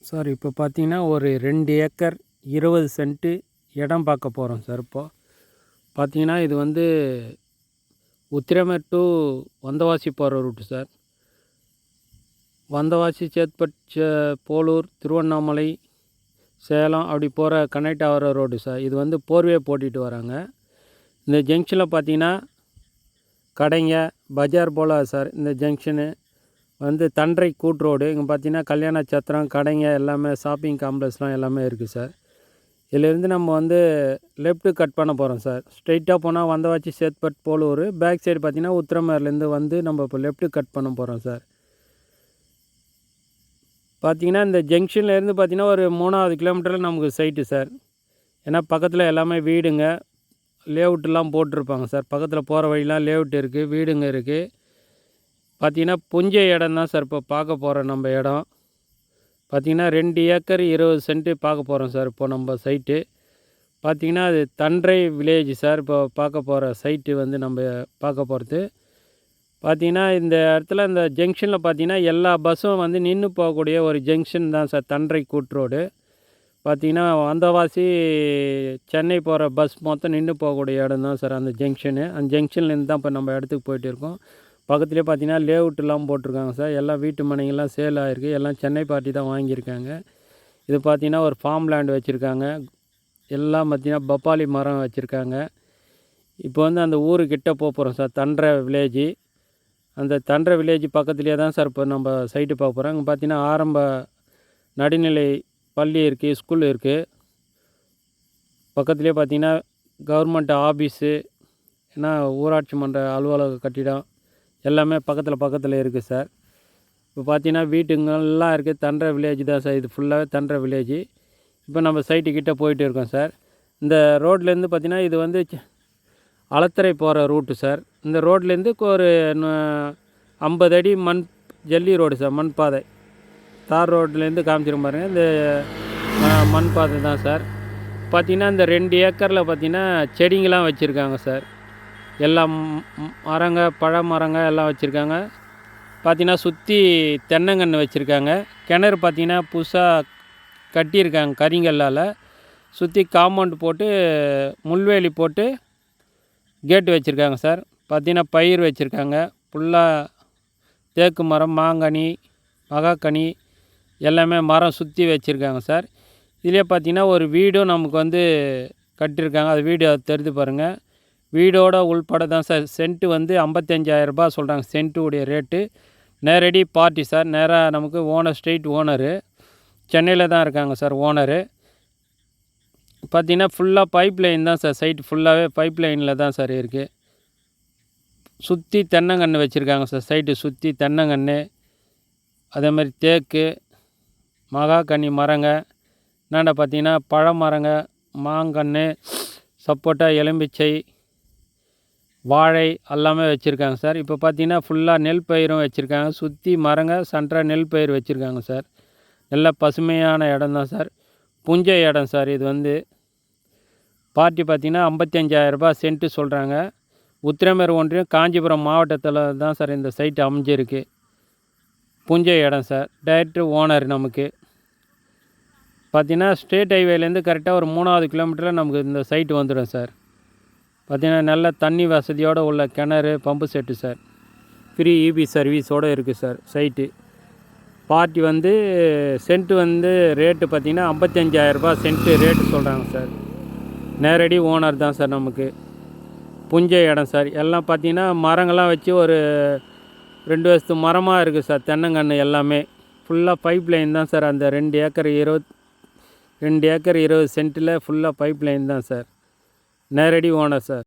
Sir இப்போ பார்த்தீங்கன்னா ஒரு 2 ஏக்கர் 20 சென்ட்டு இடம் பார்க்க போகிறோம் சார். இப்போது பார்த்தீங்கன்னா இது வந்து உத்திரமேர் டு வந்தவாசி போகிற ரூட்டு சார். வந்தவாசி, சேத்பட், போலூர், திருவண்ணாமலை, சேலம் அப்படி போகிற கனெக்ட் ஆகிற ரோடு சார். இது வந்து போர்வே போட்டிட்டு வராங்க. இந்த ஜங்ஷனில் பார்த்தீங்கன்னா கடைங்க பஜார் போல் சார். இந்த ஜங்ஷனு வந்து தண்டரை கூட் ரோடு. இங்கே பார்த்தீங்கன்னா கல்யாண சத்திரம், கடைங்க எல்லாமே, ஷாப்பிங் காம்ப்ளெக்ஸ்லாம் எல்லாமே இருக்குது சார். இதிலேருந்து நம்ம வந்து லெஃப்ட்டு கட் பண்ண போகிறோம் சார். ஸ்ட்ரெயிட்டாக போனால் வந்தவாசி, சேத்பட், போலூர். பேக் சைடு பார்த்தீங்கன்னா உத்திரமேர்லேருந்து வந்து நம்ம இப்போ லெஃப்ட்டு கட் பண்ண போகிறோம் சார். பார்த்தீங்கன்னா இந்த ஜங்ஷன்லேருந்து பார்த்தீங்கன்னா ஒரு 3வது கிலோமீட்டரில் நமக்கு சைட்டு சார். ஏன்னா பக்கத்தில் எல்லாமே வீடுங்க, லேஅவுட்லாம் போட்டிருப்பாங்க சார். பக்கத்தில் போகிற வழிலாம் லேஅவுட் இருக்குது, வீடுங்க இருக்குது. பார்த்திங்கன்னா புஞ்சை இடம் தான் சார் இப்போ பார்க்க போகிறோம் நம்ம இடம். பார்த்திங்கன்னா 2 ஏக்கர் 20 சென்ட்டு பார்க்க போகிறோம் சார் இப்போ நம்ம சைட்டு. பார்த்திங்கன்னா அது தண்டரை வில்லேஜ் சார். இப்போ பார்க்க போகிற சைட்டு வந்து நம்ம பார்க்க போகிறது. பார்த்திங்கன்னா இந்த இடத்துல இந்த ஜங்ஷனில் பார்த்திங்கன்னா எல்லா பஸ்ஸும் வந்து நின்று போகக்கூடிய ஒரு ஜங்ஷன் தான் சார் தண்டரை கூட் ரோடு. பார்த்திங்கன்னா வந்தவாசி சென்னை போகிற பஸ் மொத்தம் நின்று போகக்கூடிய இடம் தான் சார் அந்த ஜங்ஷனு. அந்த ஜங்ஷன்லேருந்து தான் இப்போ நம்ம இடத்துக்கு போயிட்டு இருக்கோம். பக்கத்துலேயே பார்த்தீங்கன்னா லேஅவுட்லாம் போட்டிருக்காங்க சார். எல்லாம் வீட்டு மனைங்கள்லாம் சேல் ஆகிருக்கு. எல்லாம் சென்னை பார்ட்டி தான் வாங்கியிருக்காங்க. இது பார்த்திங்கன்னா ஒரு ஃபார்ம் லேண்ட் வச்சுருக்காங்க. எல்லாம் பார்த்திங்கன்னா பப்பாளி மரம் வச்சுருக்காங்க. இப்போ வந்து அந்த ஊருக்கிட்ட போகிறோம் சார், தண்டரை வில்லேஜ். அந்த தண்டரை வில்லேஜ் பக்கத்துலேயே தான் சார் இப்போ நம்ம சைட்டு பார்க்க போகிறோம். இங்கே பார்த்திங்கன்னா ஆரம்ப நடுநிலை பள்ளி இருக்குது, ஸ்கூல் இருக்குது. பக்கத்துலேயே பார்த்திங்கன்னா கவர்மெண்ட் ஆஃபீஸு, ஏன்னா ஊராட்சி மன்ற அலுவலக கட்டிடம் எல்லாமே பக்கத்தில் இருக்குது சார். இப்போ பார்த்தீங்கன்னா வீட்டுங்கள்லாம் இருக்குது. தண்டரை வில்லேஜ் தான் சார். இது ஃபுல்லாகவே தண்டரை வில்லேஜ். இப்போ நம்ம சைட்டுக்கிட்ட போயிட்டு இருக்கோம் சார். இந்த ரோட்லேருந்து பார்த்தீங்கன்னா இது வந்து அளத்தரை போகிற ரூட்டு சார். இந்த ரோட்லேருந்து ஒரு 50 அடி மண் ஜல்லி ரோடு சார், மண் பாதை. தார் ரோட்லேருந்து காமிச்சிரும் பாருங்கள், இந்த மண் பாதை தான் சார். பார்த்திங்கன்னா இந்த 2 ஏக்கரில் பார்த்திங்கன்னா செடிங்கெலாம் வச்சுருக்காங்க சார். எல்லாம் மரங்க, பழ மரங்க எல்லாம் வச்சுருக்காங்க. பார்த்திங்கன்னா சுற்றி தென்னங்கன்று வச்சுருக்காங்க. கிணறு பார்த்திங்கன்னா புதுசாக கட்டியிருக்காங்க கரிங்கல்லால். சுற்றி காம்பவுண்ட் போட்டு முள்வேலி போட்டு கேட்டு வச்சுருக்காங்க சார். பார்த்திங்கன்னா பயிர் வச்சுருக்காங்க. ஃபுல்லாக தேக்கு மரம், மாங்கனி, மகாக்கனி எல்லாமே மரம் சுற்றி வச்சுருக்காங்க சார். இதிலே பார்த்திங்கன்னா ஒரு வீடும் நமக்கு வந்து கட்டியிருக்காங்க. அது வீடு தெரிந்து பாருங்கள். வீடோட உள்பட தான் சார். சென்ட்டு வந்து 55,000 ரூபாய் சொல்கிறாங்க சென்ட்டு உடைய ரேட்டு. நேரடி பார்ட்டி சார். நேராக நமக்கு ஓனர், ஸ்ட்ரெயிட் ஓனரு சென்னையில் தான் இருக்காங்க சார் ஓனரு. பார்த்திங்கன்னா ஃபுல்லாக பைப் லைன் தான் சார். சைட்டு ஃபுல்லாகவே பைப் லைனில் தான் சார் இருக்குது. சுற்றி தென்னங்கன்று வச்சுருக்காங்க சார். சைட்டு சுற்றி தென்னங்கன்று, அதே மாதிரி தேக்கு, மகாக்கனி மரங்க, என்னாண்ட பார்த்திங்கன்னா பழ மரங்க, மாங்கன்று, சப்போட்டா, எலும்பிச்சை, வாழை எல்லாமே வச்சுருக்காங்க சார். இப்போ பார்த்திங்கன்னா ஃபுல்லாக நெல் பயிரும் வச்சுருக்காங்க. சுற்றி மரங்க, சென்டராக நெல் பயிர் வச்சுருக்காங்க சார். நல்ல பசுமையான இடம் தான் சார். புஞ்சை இடம் சார். இது வந்து பார்ட்டி பார்த்திங்கன்னா 55,000 ரூபாய் சென்ட்டு சொல்கிறாங்க. உத்திரமேர் ஒன்றியம், காஞ்சிபுரம் மாவட்டத்தில் தான் சார் இந்த சைட்டு அமைஞ்சிருக்கு. புஞ்சை இடம் சார். டைரக்டர் ஓனர் நமக்கு பார்த்திங்கன்னா ஸ்டேட் ஹைவேலேருந்து கரெக்டாக ஒரு 3வது கிலோமீட்டரில் நமக்கு இந்த சைட்டு வந்துடும் சார். பார்த்திங்கன்னா நல்ல தண்ணி வசதியோடு உள்ள கிணறு, pump set sir. Free EB சர்வீஸோடு இருக்குது சார் சைட்டு. பார்ட்டி வந்து சென்ட்டு வந்து ரேட்டு பார்த்திங்கன்னா 55,000 ரூபாய் சென்ட்டு ரேட்டு சொல்கிறாங்க சார். நேரடி ஓனர் தான் சார் நமக்கு. புஞ்சை இடம் சார். எல்லாம் பார்த்திங்கன்னா மரங்கள்லாம் வச்சு ஒரு 2 வருஷத்து மரமாக இருக்குது சார். தென்னங்கன்று எல்லாமே ஃபுல்லாக பைப் லைன் தான் சார். அந்த 2 ஏக்கர் 20 சென்ட்டில் ஃபுல்லாக பைப் லைன் தான் சார். நேரடி ஓனர் சார்.